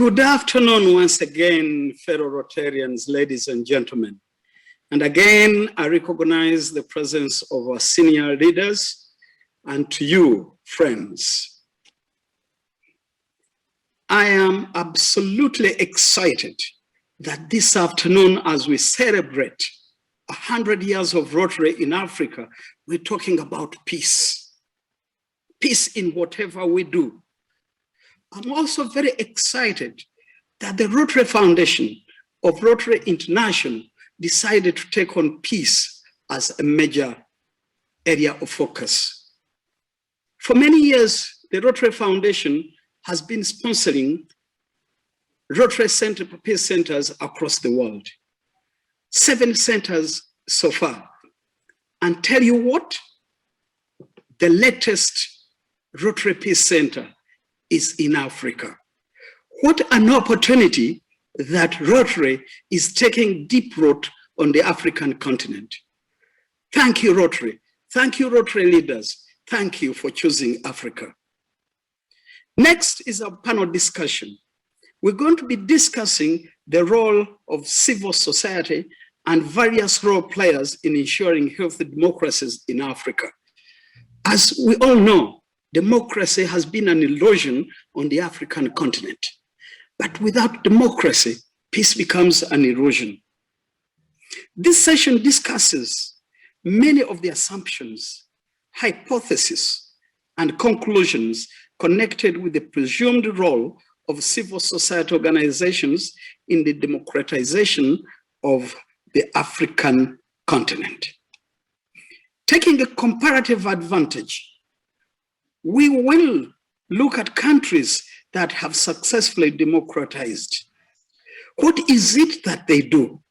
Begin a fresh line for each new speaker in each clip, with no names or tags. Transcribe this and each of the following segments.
Good afternoon once again, fellow Rotarians, ladies and gentlemen. And again, I recognize the presence of our senior leaders and to you, friends. I am absolutely excited that this afternoon, as we celebrate 100 years of Rotary in Africa, we're talking about peace. Peace in whatever we do. I'm also very excited that the Rotary Foundation of Rotary International decided to take on peace as a major area of focus. For many years, the Rotary Foundation has been sponsoring Rotary Center Peace Centers across the world. 7 centers so far. And tell you what, the latest Rotary Peace Center is in Africa. What an opportunity that Rotary is taking deep root on the African continent. Thank you, Rotary. Thank you, Rotary leaders. Thank you for choosing Africa. Next is a panel discussion. We're going to be discussing the role of civil society and various role players in ensuring healthy democracies in Africa. As we all know, democracy has been an illusion on the African continent. But without democracy, peace becomes an illusion. This session discusses many of the assumptions, hypotheses, and conclusions connected with the presumed role of civil society organizations in the democratization of the African continent. Taking a comparative advantage, we will look at countries that have successfully democratized. What is it that they do?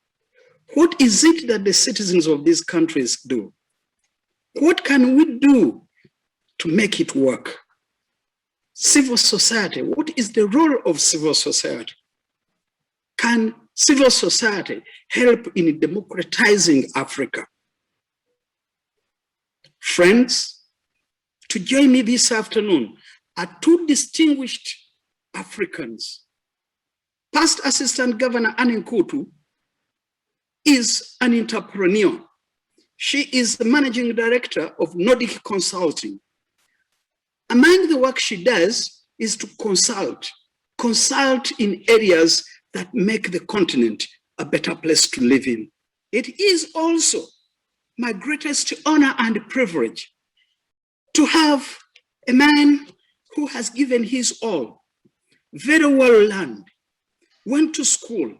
What is it that the citizens of these countries do? What can we do to make it work? Civil society, what is the role of civil society? Can civil society help in democratizing Africa? Friends, to join me this afternoon are 2 distinguished Africans. Past Assistant Governor Annie Nkutu is an entrepreneur. She is the Managing Director of Nordic Consulting. Among the work she does is to consult in areas that make the continent a better place to live in. It is also my greatest honor and privilege to have a man who has given his all, very well learned, went to school,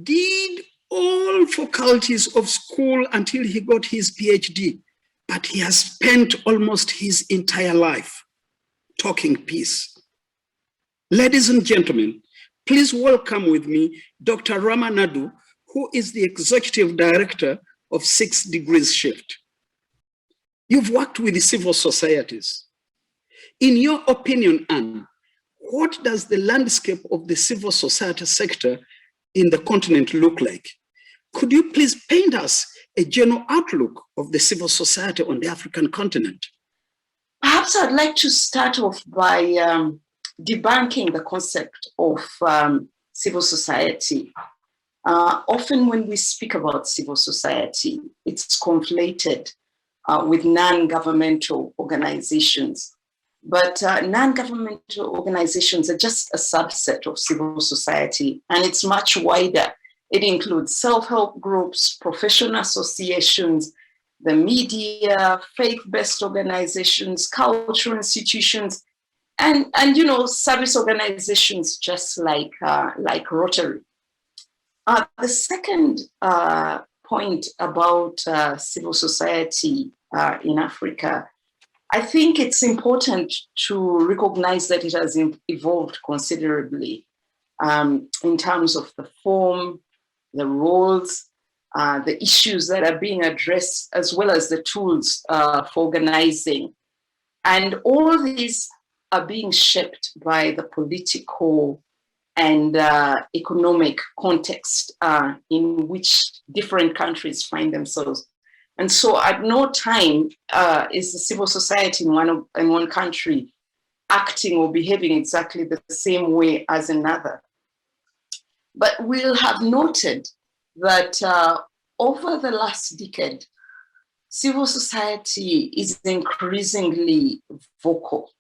did all faculties of school until he got his PhD, but he has spent almost his entire life talking peace. Ladies and gentlemen, please welcome with me Dr. Rama Nadu, who is the Executive Director of 6 Degrees Shift. You've worked with the civil societies. In your opinion, Anne, what does the landscape of the civil society sector in the continent look like? Could you please paint us a general outlook of the civil society on the African continent?
Perhaps I'd like to start off by debunking the concept of civil society. Often when we speak about civil society, it's conflated with non-governmental organizations. But non-governmental organizations are just a subset of civil society, and it's much wider. It includes self-help groups, professional associations, the media, faith-based organizations, cultural institutions, and you know, service organizations just like Rotary. The second point about civil society in Africa, I think it's important to recognize that it has evolved considerably in terms of the form, the roles, the issues that are being addressed, as well as the tools for organizing. And all these are being shaped by the political and economic context in which different countries find themselves. And so at no time is the civil society in one country acting or behaving exactly the same way as another. But we'll have noted that over the last decade, civil society is increasingly vocal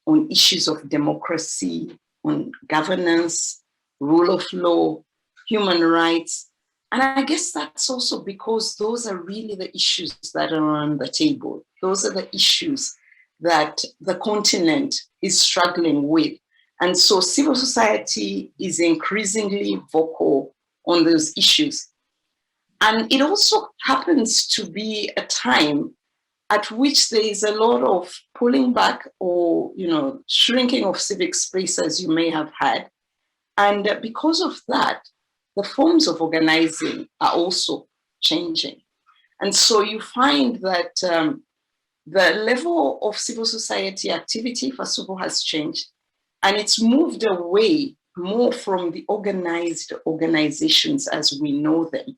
on issues of democracy, on governance, rule of law, human rights. And I guess that's also because those are really the issues that are on the table. Those are the issues that the continent is struggling with. And so civil society is increasingly vocal on those issues. And it also happens to be a time at which there is a lot of pulling back or, shrinking of civic space, as you may have had. And because of that, the forms of organizing are also changing. And so you find that the level of civil society activity, first of all, has changed. And it's moved away more from the organized organizations as we know them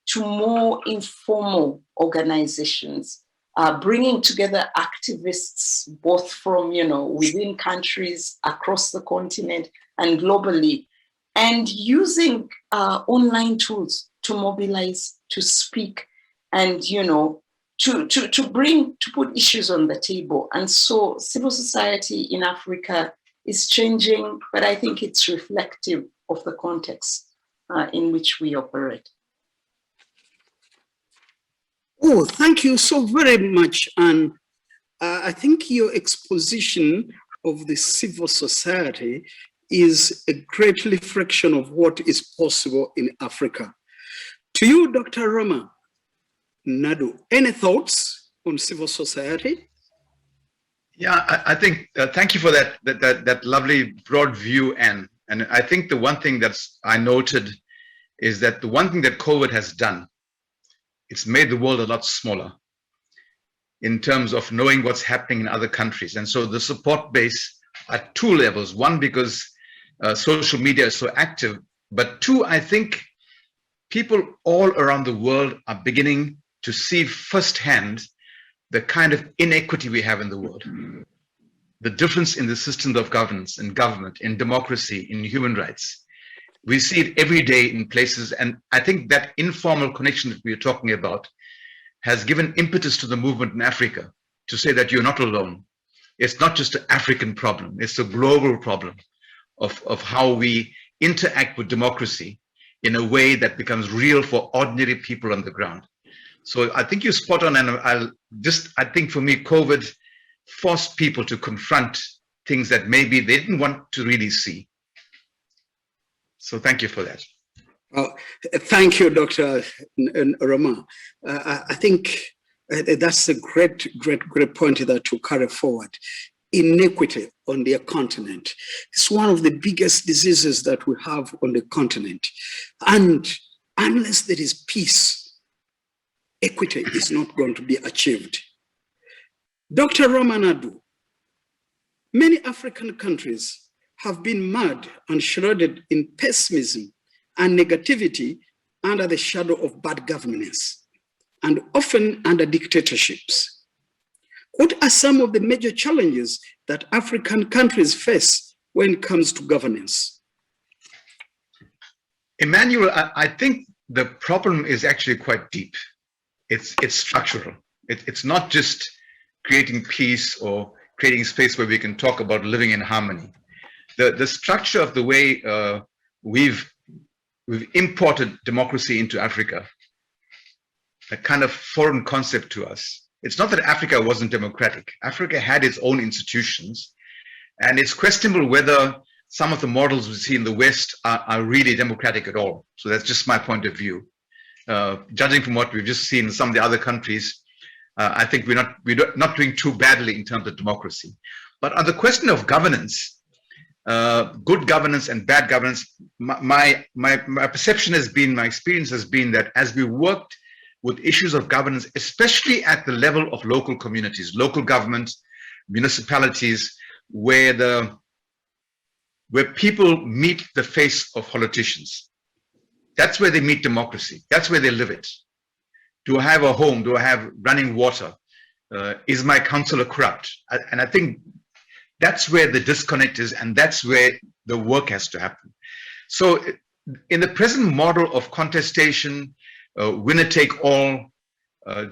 to more informal organizations, bringing together activists, both from, within countries, across the continent, and globally, and using online tools to mobilize, to speak, and, to put issues on the table. And so civil society in Africa is changing, but I think it's reflective of the context in which we operate.
Oh, thank you so very much. And I think your exposition of the civil society is a great reflection of what is possible in Africa. To you, Dr. Rama Nadu, any thoughts on civil society?
Yeah, I think, thank you for that lovely broad view, Anne. And I think the one thing I noted is that the one thing that COVID has done, it's made the world a lot smaller in terms of knowing what's happening in other countries. And so the support base at two levels. One, because social media is so active, but two, I think people all around the world are beginning to see firsthand the kind of inequity we have in the world, the difference in the systems of governance, in government, in democracy, in human rights. We see it every day in places, and I think that informal connection that we are talking about has given impetus to the movement in Africa to say that you're not alone. It's not just an African problem, it's a global problem of how we interact with democracy in a way that becomes real for ordinary people on the ground. So I think you're spot on, and I think for me, COVID forced people to confront things that maybe they didn't want to really see. So thank you for that.
Thank you, Dr. Rama. I think that's a great point that to carry forward. Inequity on the continent is one of the biggest diseases that we have on the continent. And unless there is peace, equity is not going to be achieved. Dr. Rama Nadu, many African countries have been marred and shrouded in pessimism and negativity under the shadow of bad governance and often under dictatorships. What are some of the major challenges that African countries face when it comes to governance?
Emmanuel, I think the problem is actually quite deep. It's structural. It's not just creating peace or creating space where we can talk about living in harmony. The structure of the way we've imported democracy into Africa, a kind of foreign concept to us. It's not that Africa wasn't democratic. Africa had its own institutions, and it's questionable whether some of the models we see in the West are really democratic at all. So that's just my point of view. Judging from what we've just seen in some of the other countries, I think we're not doing too badly in terms of democracy. But on the question of governance, good governance and bad governance, my perception has been, my experience has been that as we worked with issues of governance, especially at the level of local communities, local governments, municipalities, where people meet the face of politicians. That's where they meet democracy. That's where they live it. Do I have a home? Do I have running water? Is my councillor corrupt? And I think that's where the disconnect is, and that's where the work has to happen. So in the present model of contestation, winner take all,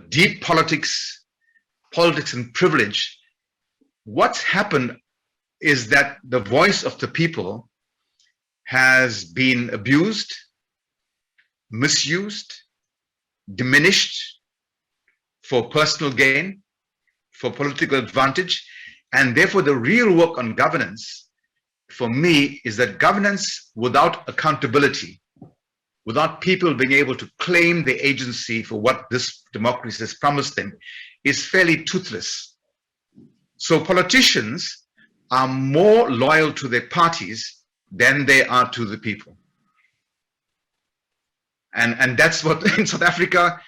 deep politics and privilege, what's happened is that the voice of the people has been abused, misused, diminished for personal gain, for political advantage, and therefore the real work on governance for me is that governance without accountability, without people being able to claim the agency for what this democracy has promised them, is fairly toothless. So politicians are more loyal to their parties than they are to the people. And that's what in South Africa,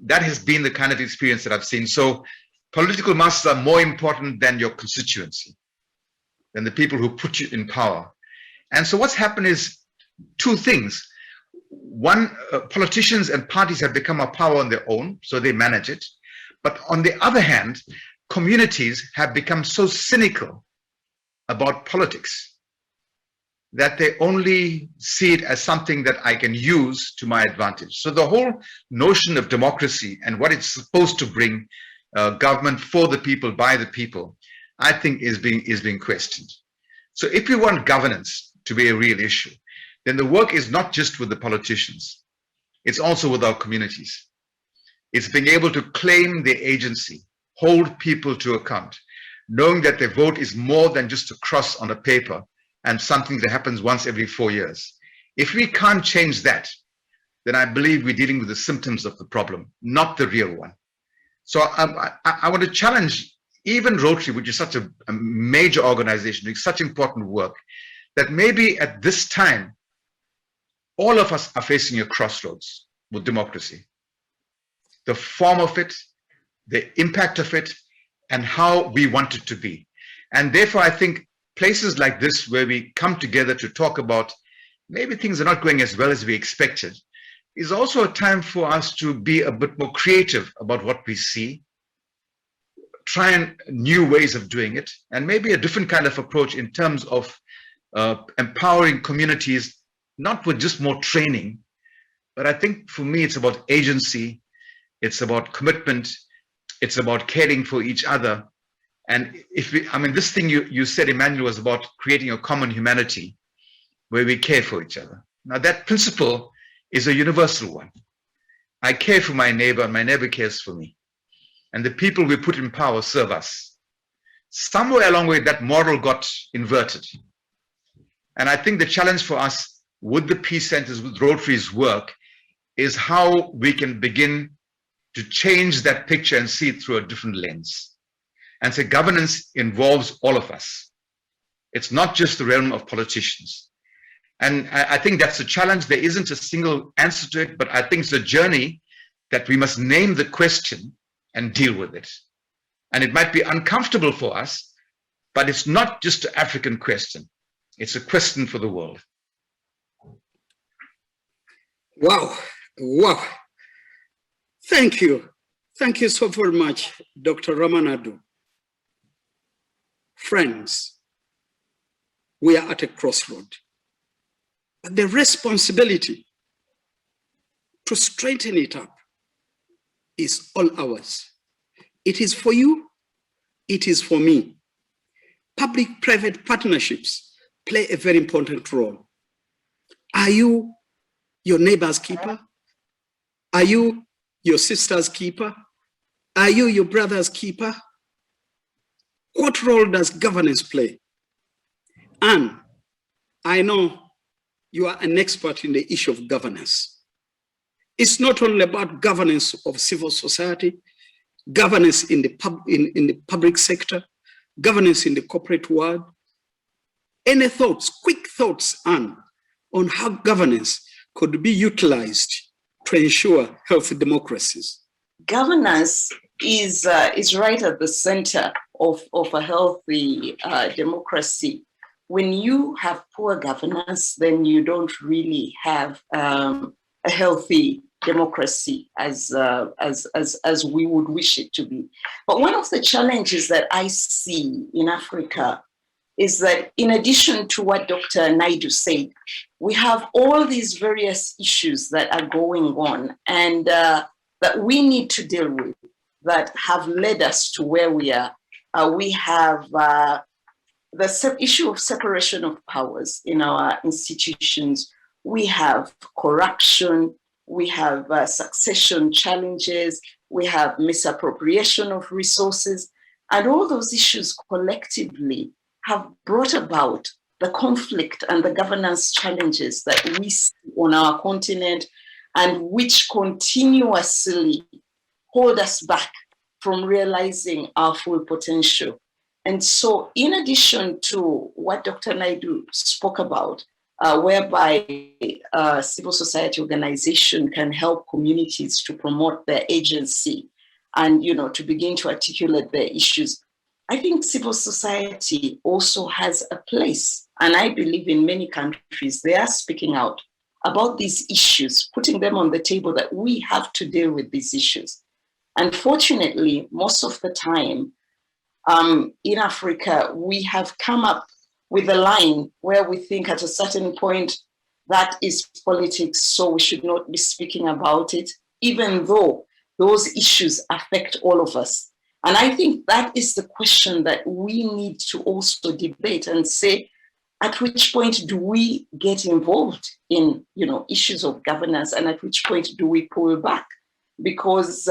that has been the kind of experience that I've seen. So political masses are more important than your constituency, than the people who put you in power. And so what's happened is two things. One, politicians and parties have become a power on their own, so they manage it. But on the other hand, communities have become so cynical about politics that they only see it as something that I can use to my advantage. So the whole notion of democracy and what it's supposed to bring, government for the people, by the people, I think is being questioned. So if we want governance to be a real issue, then the work is not just with the politicians, it's also with our communities. It's being able to claim their agency, hold people to account, knowing that their vote is more than just a cross on a paper and something that happens once every 4 years. If we can't change that, then I believe we're dealing with the symptoms of the problem, not the real one. So I want to challenge even Rotary, which is such a major organization doing such important work, that maybe at this time, all of us are facing a crossroads with democracy. The form of it, the impact of it, and how we want it to be. And therefore, I think places like this where we come together to talk about maybe things are not going as well as we expected is also a time for us to be a bit more creative about what we see, try and new ways of doing it, and maybe a different kind of approach in terms of empowering communities, not with just more training, but I think for me it's about agency, it's about commitment, it's about caring for each other. And if we, I mean, this thing you said, Emmanuel, was about creating a common humanity where we care for each other. Now that principle is a universal one. I care for my neighbor and my neighbor cares for me. And the people we put in power serve us. Somewhere along the way, that model got inverted. And I think the challenge for us with the peace centers, with Rotary's work, is how we can begin to change that picture and see it through a different lens. And so governance involves all of us. It's not just the realm of politicians. And I think that's a challenge. There isn't a single answer to it, but I think it's a journey that we must name the question and deal with it. And it might be uncomfortable for us, but it's not just an African question. It's a question for the world.
Wow, wow. Thank you. Thank you so very much, Dr. Ramanadu. Friends, we are at a crossroad. But the responsibility to straighten it up is all ours. It is for you, it is for me. Public-private partnerships play a very important role. Are you your neighbor's keeper? Are you your sister's keeper? Are you your brother's keeper? What role does governance play? And I know you are an expert in the issue of governance. It's not only about governance of civil society, governance in the public sector, governance in the corporate world. Any thoughts, quick thoughts, Anne, on how governance could be utilized to ensure healthy democracies?
Governance is right at the center of a healthy democracy. When you have poor governance, then you don't really have a healthy democracy as we would wish it to be. But one of the challenges that I see in Africa is that in addition to what Dr. Naidu said, we have all these various issues that are going on and that we need to deal with that have led us to where we are. We have the issue of separation of powers in our institutions. We have corruption. We have succession challenges. We have misappropriation of resources. And all those issues collectively have brought about the conflict and the governance challenges that we see on our continent and which continuously hold us back from realizing our full potential. And so in addition to what Dr. Naidu spoke about, whereby civil society organization can help communities to promote their agency and, to begin to articulate their issues, I think civil society also has a place. And I believe in many countries, they are speaking out about these issues, putting them on the table that we have to deal with these issues. Unfortunately, most of the time in Africa, we have come up with a line where we think at a certain point that is politics, so we should not be speaking about it, even though those issues affect all of us. And I think that is the question that we need to also debate and say, at which point do we get involved in, issues of governance, and at which point do we pull back? Because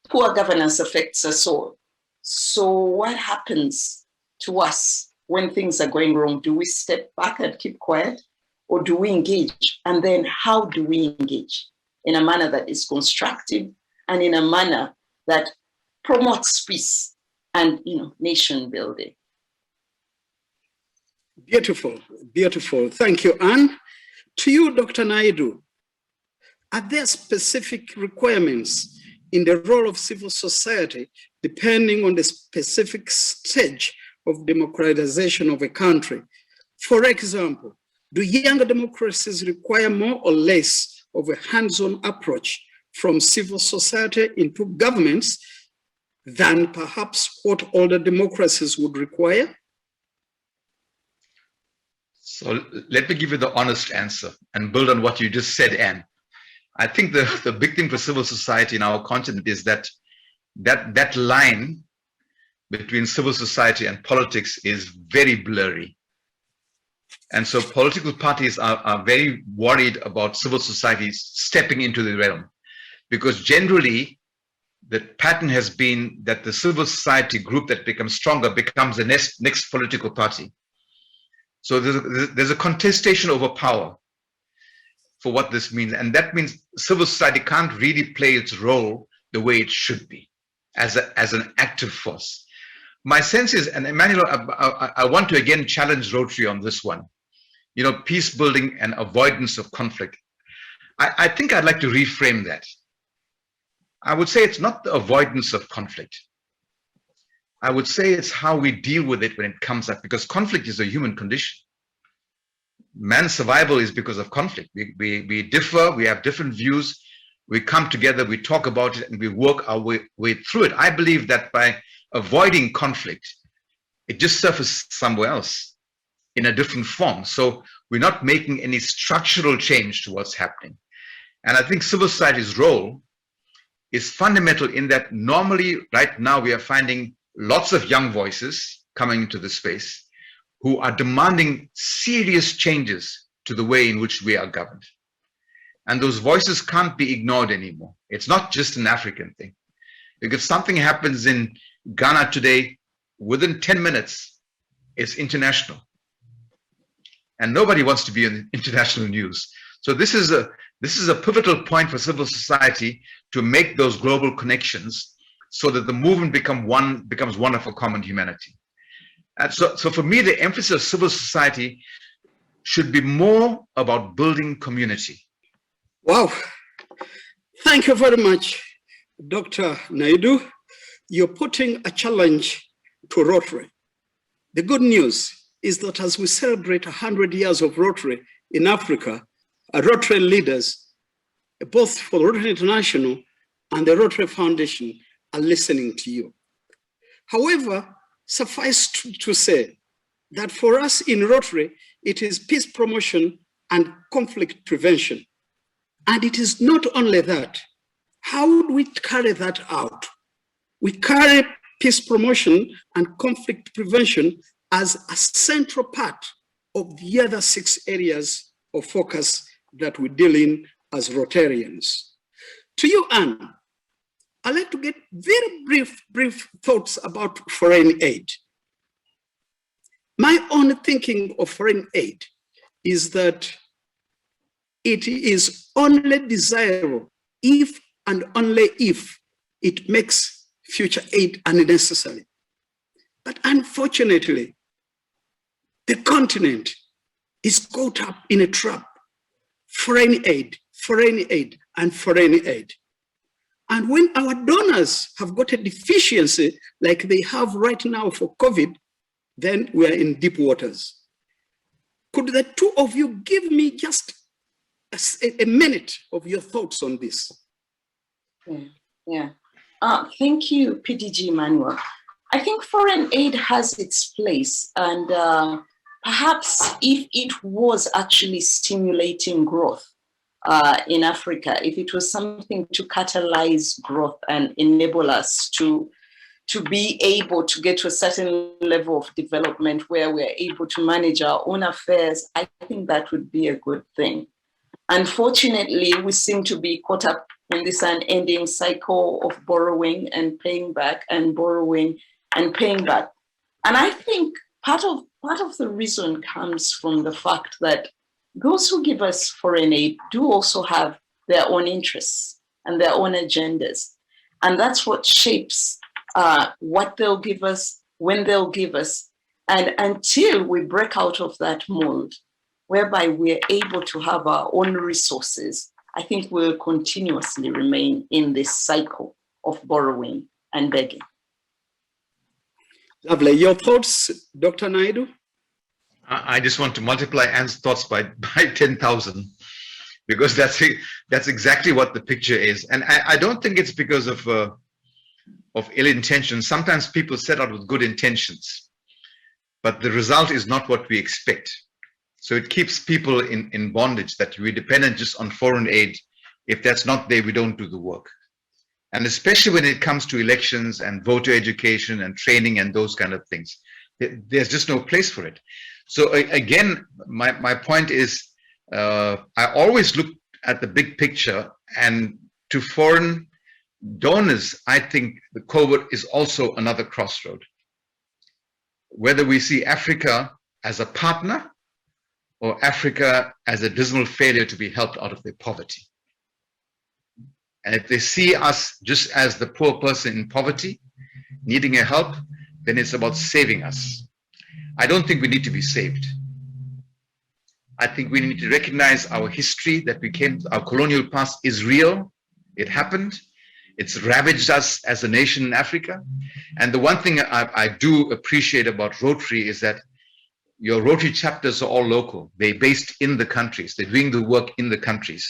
poor governance affects us all. So what happens to us when things are going wrong? Do we step back and keep quiet, or do we engage? And then how do we engage? In a manner that is constructive and in a manner that promotes peace and, nation building.
Beautiful, beautiful. Thank you, Anne. To you, Dr. Naidu, are there specific requirements in the role of civil society depending on the specific stage of democratization of a country? For example, do younger democracies require more or less of a hands-on approach from civil society into governments than perhaps what older democracies would require?
So let me give you the honest answer and build on what you just said, Anne. I think the big thing for civil society in our continent is that line between civil society and politics is very blurry. And so political parties are very worried about civil society stepping into the realm, because generally the pattern has been that the civil society group that becomes stronger becomes the next political party. So there's a contestation over power for what this means. And that means civil society can't really play its role the way it should be as an active force. My sense is, and Emmanuel, I want to again challenge Rotary on this one, peace building and avoidance of conflict. I think I'd like to reframe that. I would say it's not the avoidance of conflict. I would say it's how we deal with it when it comes up, because conflict is a human condition. Man's survival is because of conflict. We differ, we have different views, we come together, we talk about it, and we work our way through it. I believe that by avoiding conflict, it just surfaces somewhere else in a different form. So we're not making any structural change to what's happening. And I think civil society's role is fundamental in that normally right now we are finding lots of young voices coming into the space who are demanding serious changes to the way in which we are governed. And those voices can't be ignored anymore. It's not just an African thing. Because something happens in Ghana today, within 10 minutes, it's international. And nobody wants to be in international news. So this is a pivotal point for civil society to make those global connections so that the movement becomes one of a common humanity. And so for me, the emphasis of civil society should be more about building community.
Wow. Thank you very much, Dr. Naidu. You're putting a challenge to Rotary. The good news is that as we celebrate 100 years of Rotary in Africa, Rotary leaders, both for Rotary International and the Rotary Foundation, are listening to you. However, suffice to say that for us in Rotary, it is peace promotion and conflict prevention. And it is not only that. How do we carry that out? We carry peace promotion and conflict prevention as a central part of the other 6 areas of focus that we deal in as Rotarians. To you, Anne, I'd like to get very brief thoughts about foreign aid. My own thinking of foreign aid is that it is only desirable if and only if it makes future aid unnecessary. But unfortunately, the continent is caught up in a trap. Foreign aid, and foreign aid. And when our donors have got a deficiency like they have right now for COVID, then we are in deep waters. Could the two of you give me just a minute of your thoughts on this?
Yeah. Thank you, PDG Emmanuel. I think foreign aid has its place, and perhaps if it was actually stimulating growth in Africa, if it was something to catalyze growth and enable us to be able to get to a certain level of development where we're able to manage our own affairs, I think that would be a good thing. Unfortunately, we seem to be caught up in this unending cycle of borrowing and paying back and borrowing and paying back. And I think part of the reason comes from the fact that those who give us foreign aid do also have their own interests and their own agendas. And that's what shapes what they'll give us, when they'll give us, and until we break out of that mold, whereby we're able to have our own resources, I think we'll continuously remain in this cycle of borrowing and begging.
Lovely. Your thoughts, Dr. Naidu?
I just want to multiply Anne's thoughts by 10,000, because that's exactly what the picture is. And I don't think it's because of ill intention. Sometimes people set out with good intentions, but the result is not what we expect. So it keeps people in bondage, that we're dependent just on foreign aid. If that's not there, we don't do the work. And especially when it comes to elections and voter education and training and those kind of things, there's just no place for it. So again, my point is, I always look at the big picture, and to foreign donors, I think the COVID is also another crossroad. Whether we see Africa as a partner or Africa as a dismal failure to be helped out of their poverty. And if they see us just as the poor person in poverty, needing a help, then it's about saving us. I don't think we need to be saved. I think we need to recognize our history, that our colonial past is real. It happened. It's ravaged us as a nation in Africa. And the one thing I do appreciate about Rotary is that your Rotary chapters are all local. They're based in the countries. They're doing the work in the countries,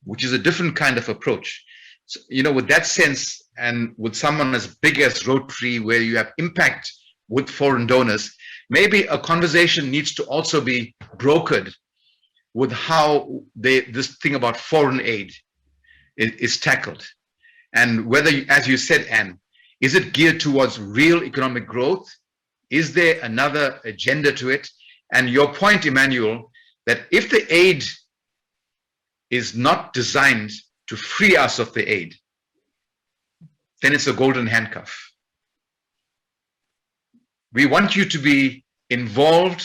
which is a different kind of approach. So, with that sense, and with someone as big as Rotary, where you have impact with foreign donors, maybe a conversation needs to also be brokered with how this thing about foreign aid is tackled. And whether, as you said, Anne, is it geared towards real economic growth? Is there another agenda to it? And your point, Emmanuel, that if the aid is not designed to free us of the aid, then it's a golden handcuff. We want you to be involved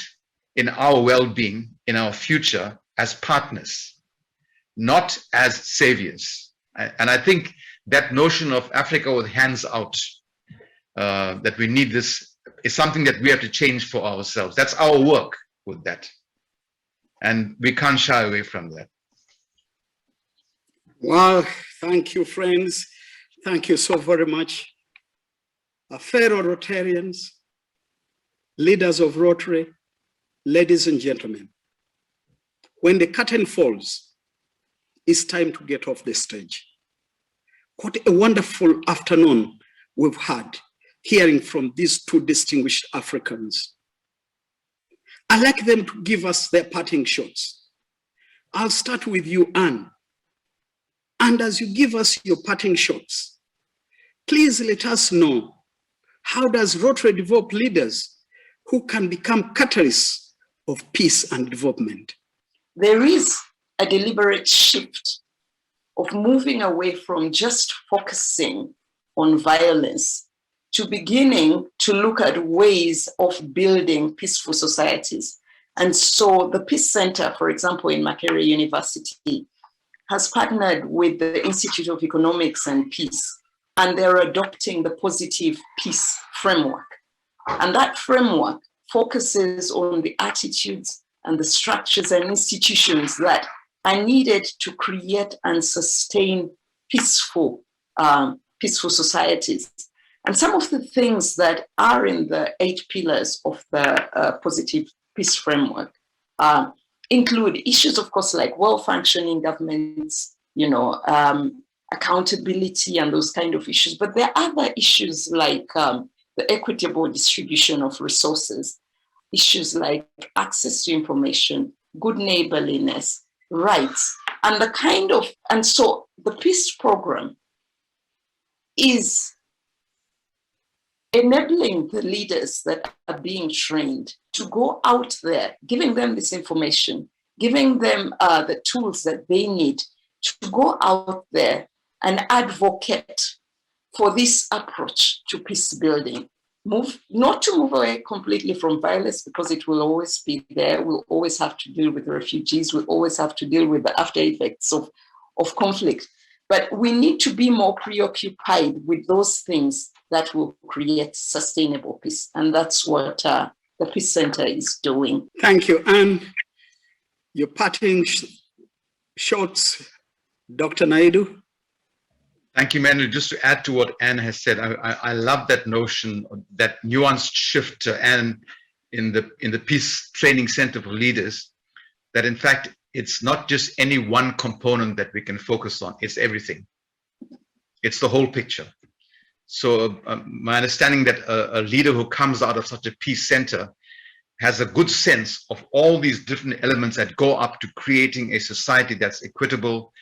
in our well-being, in our future, as partners, not as saviors. And I think that notion of Africa with hands out, that we need this, is something that we have to change for ourselves. That's our work with that. And we can't shy away from that.
Well, thank you, friends. Thank you so very much. Fellow Rotarians, leaders of Rotary, ladies and gentlemen, when the curtain falls, it's time to get off the stage. What a wonderful afternoon we've had, hearing from these two distinguished Africans. I'd like them to give us their parting shots. I'll start with you, Anne. And as you give us your parting shots, please let us know, how does Rotary develop leaders who can become catalysts of peace and development?
There is a deliberate shift of moving away from just focusing on violence to beginning to look at ways of building peaceful societies. And so the Peace Center, for example, in Makerere University, has partnered with the Institute of Economics and Peace, and they're adopting the positive peace framework. And that framework focuses on the attitudes and the structures and institutions that are needed to create and sustain peaceful societies. And some of the things that are in the 8 pillars of the positive peace framework include issues, of course, like well-functioning governments, accountability and those kind of issues. But there are other issues like the equitable distribution of resources, issues like access to information, good neighborliness, rights, and so the peace program is enabling the leaders that are being trained to go out there, giving them this information, giving them the tools that they need to go out there and advocate for this approach to peace building. Not to move away completely from violence, because it will always be there. We'll always have to deal with refugees. We'll always have to deal with the after effects of conflict. But we need to be more preoccupied with those things that will create sustainable peace. And that's what the Peace Center is doing.
Thank you. And your parting shots, Dr. Naidu?
Thank you, Manu. Just to add to what Anne has said, I love that notion, that nuanced shift, Anne, in the Peace Training Center for Leaders, that in fact, it's not just any one component that we can focus on, it's everything. It's the whole picture. So my understanding that a leader who comes out of such a peace center has a good sense of all these different elements that go up to creating a society that's equitable,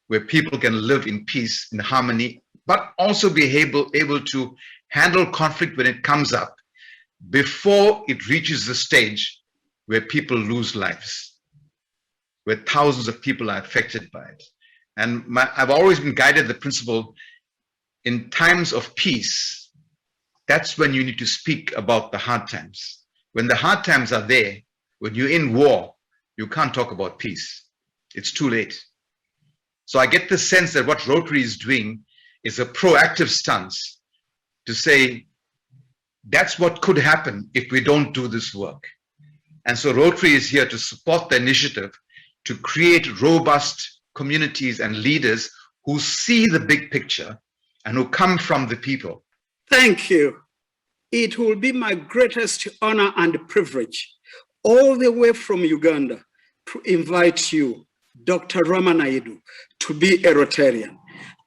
where people can live in peace, in harmony, but also be able to handle conflict when it comes up before it reaches the stage where people lose lives, where thousands of people are affected by it. And I've always been guided the principle, in times of peace, that's when you need to speak about the hard times. When the hard times are there, when you're in war, you can't talk about peace. It's too late. So I get the sense that what Rotary is doing is a proactive stance to say, that's what could happen if we don't do this work. And so Rotary is here to support the initiative to create robust communities and leaders who see the big picture and who come from the people.
Thank you. It will be my greatest honor and privilege, all the way from Uganda, to invite you, Dr. Rama Naidu, to be a Rotarian.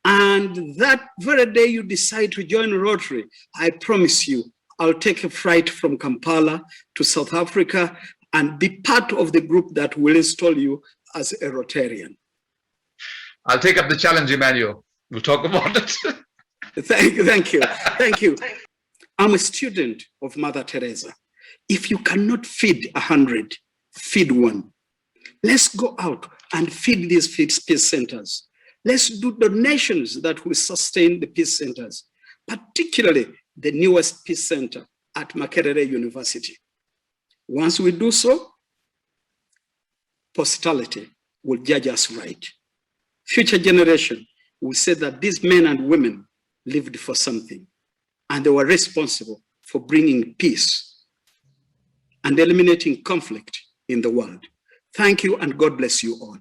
And that very day you decide to join Rotary, I promise you, I'll take a flight from Kampala to South Africa and be part of the group that will install you as a Rotarian.
I'll take up the challenge, Emmanuel. We'll talk about it.
Thank you. I'm a student of Mother Teresa. If you cannot feed 100, feed one. Let's go out and feed these peace centers. Let's do donations that will sustain the peace centers, particularly the newest peace center at Makerere University. Once we do so, posterity will judge us right. Future generation will say that these men and women lived for something, and they were responsible for bringing peace and eliminating conflict in the world. Thank you, and God bless you all.